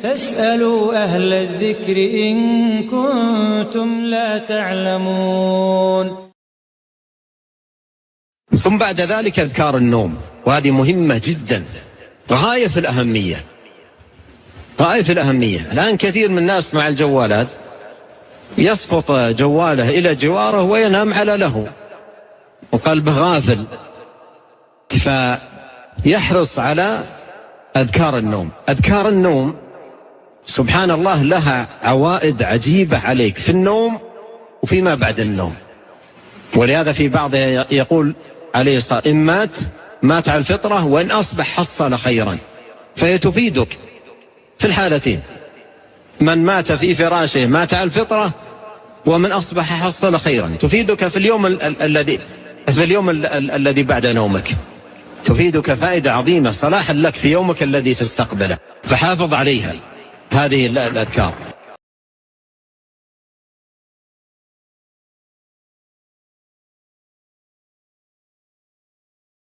فاسألوا أهل الذكر إن كنتم لا تعلمون. ثم بعد ذلك أذكار النوم، وهذه مهمة جدا، غاية في الأهمية، غاية في الأهمية. الآن كثير من الناس مع الجوالات يسقط جواله إلى جواره وينام على له وقلبه غافل، فيحرص على أذكار النوم. أذكار النوم سبحان الله لها عوائد عجيبة عليك في النوم وفيما بعد النوم. ولهذا في بعض يقول عليه الصلاة إن مات على الفطرة وإن أصبح حصل خيرا، فهي تفيدك في الحالتين، من مات في فراشه مات على الفطرة، ومن أصبح حصل خيرا، تفيدك في اليوم الذي بعد نومك، تفيدك فائدة عظيمة صلاحا لك في يومك الذي تستقبله، فحافظ عليها هذه الأذكار.